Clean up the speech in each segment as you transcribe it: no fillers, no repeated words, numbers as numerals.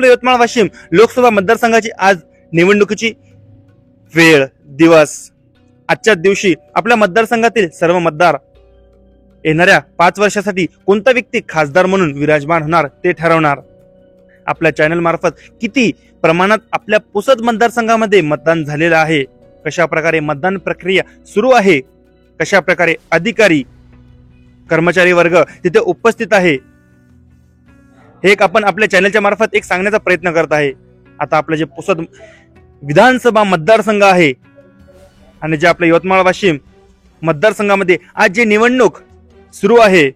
आपल्या यवतमाळ वाशिम लोकसभा मतदारसंघाची आज निवडणुकीची वेळ दिवस। आजच्या दिवशी आपल्या मतदारसंघातील सर्व मतदार येणाऱ्या 5 वर्षासाठी कोणता व्यक्ती खासदार म्हणून विराजमान होणार ते ठरवणार। आपल्या चॅनल मार्फत किती प्रमाणात आपल्या पुसद मतदारसंघामध्ये मतदान झालेलं आहे, कशा प्रकारे मतदान प्रक्रिया सुरू आहे, कशा प्रकारे अधिकारी कर्मचारी वर्ग तिथे उपस्थित आहे, हे एक आपण आपल्या चॅनलच्या मार्फत एक सांगण्याचा प्रयत्न करत आहे। आता आपलं जे पुसद विधानसभा मतदारसंघ आहे आणि जे आपल्या यवतमाळ वाशिम मतदारसंघामध्ये आज जे निवडणूक सुरू आहे,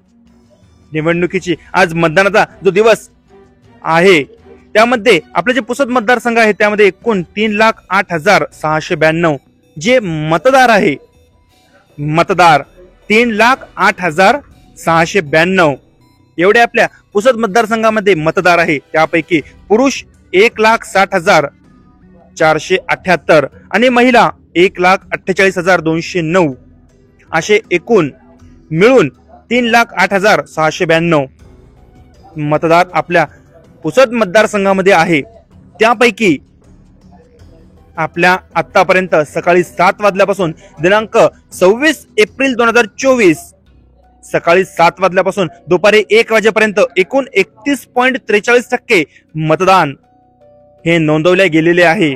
निवडणुकीची आज मतदानाचा जो दिवस आहे, त्यामध्ये आपले जे पुसद मतदारसंघ आहे त्यामध्ये एकूण 3,08,692 जे मतदार आहे, मतदार 3,08,692 एवढे आपल्या पुसद मतदारसंघामध्ये मतदार आहे। त्यापैकी पुरुष 1,60,478 आणि महिला 1,48,209 असे एकूण मिळून 3,08,692 मतदार आपल्या पुसद मतदारसंघामध्ये आहे। त्यापैकी आपल्या आतापर्यंत सकाळी 7 वाजल्यापासून दिनांक 26 एप्रिल 2024 सकाळी 7 वाजल्यापासून दुपारी 1 वाजेपर्यंत एकूण 31.43% मतदान हे नोंदवले गेलेले आहे।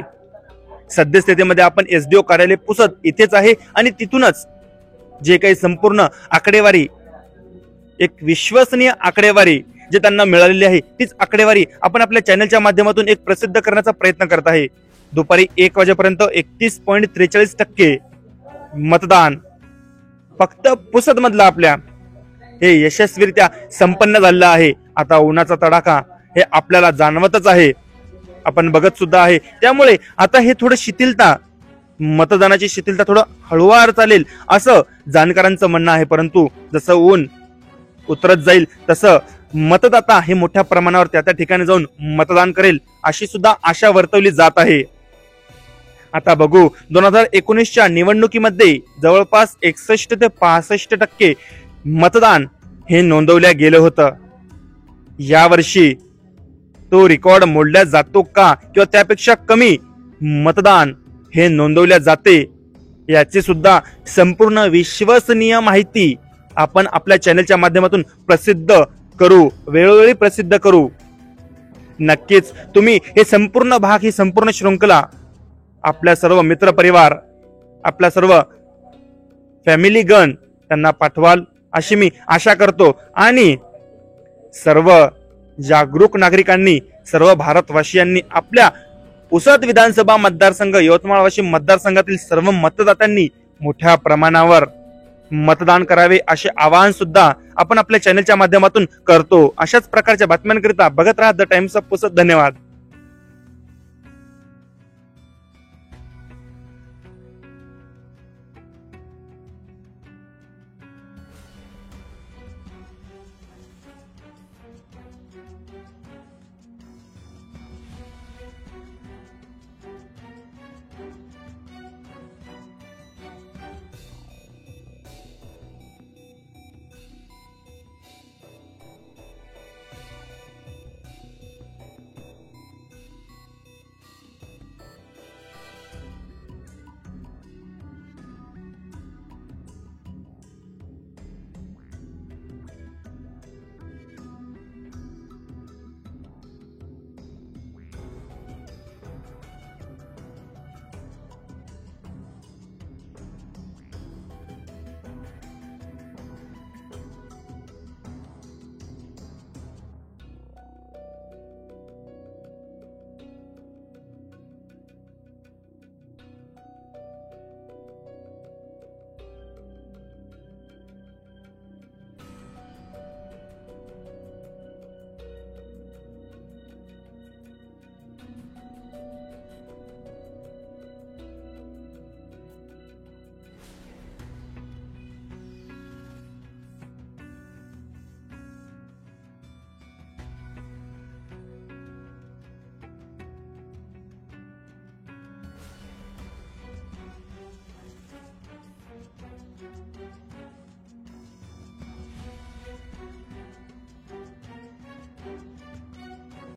सद्यस्थितीमध्ये आपण एसडीओ कार्यालय पुसद इथेच आहे आणि तिथूनच जे काही संपूर्ण आकडेवारी, एक विश्वसनीय आकडेवारी जे त्यांना मिळालेली आहे, तीच आकडेवारी आपण आपल्या चॅनलच्या माध्यमातून एक प्रसिद्ध करण्याचा प्रयत्न करत आहे। दुपारी 1 वाजेपर्यंत 31.43% मतदान फक्त पुसद मधला आपल्या हे यशस्वीरित्या संपन्न झालेलं आहे। आता उन्हाचा तडाखा हे आपल्याला जाणवतच आहे, आपण बघत सुद्धा आहे। त्यामुळे आता हे थोडं शिथिलता, मतदानाची शिथिलता थोडं हळूवार चालेल असं जाणकारांचं म्हणणं आहे। परंतु जसं ऊन उतरत जाईल तसं मतदाता हे मोठ्या प्रमाणावर त्या ठिकाणी जाऊन मतदान करेल अशी सुद्धा आशा वर्तवली जात आहे। आता बघू 2019च्या निवडणुकीमध्ये जवळपास 61 ते 65% मतदान हे नोंदवल्या गेलं होतं। यावर्षी तो रेकॉर्ड मोडला जातो का किंवा त्यापेक्षा कमी मतदान हे नोंदवल्या जाते, याची सुद्धा संपूर्ण विश्वसनीय माहिती आपण आपल्या चॅनलच्या माध्यमातून प्रसिद्ध करू, वेळोवेळी प्रसिद्ध करू। नक्कीच तुम्ही हे संपूर्ण भाग, ही संपूर्ण शृंखला आपल्या सर्व मित्र परिवार, आपल्या सर्व फॅमिली गण त्यांना पाठवाल अशी मी आशा करतो। आणि सर्व जागरूक नागरिकांनी, सर्व भारतवासियांनी आपल्या पुसद विधानसभा मतदारसंघ, यवतमाळ वाशिम मतदारसंघातील सर्व मतदात्यांनी मोठ्या प्रमाणावर मतदान करावे असे आवाहन सुद्धा आपण आपल्या चॅनलच्या माध्यमातून करतो। अशाच प्रकारच्या बातम्यांकरिता बघत राहा द टाइम्स ऑफ पुसद। धन्यवाद।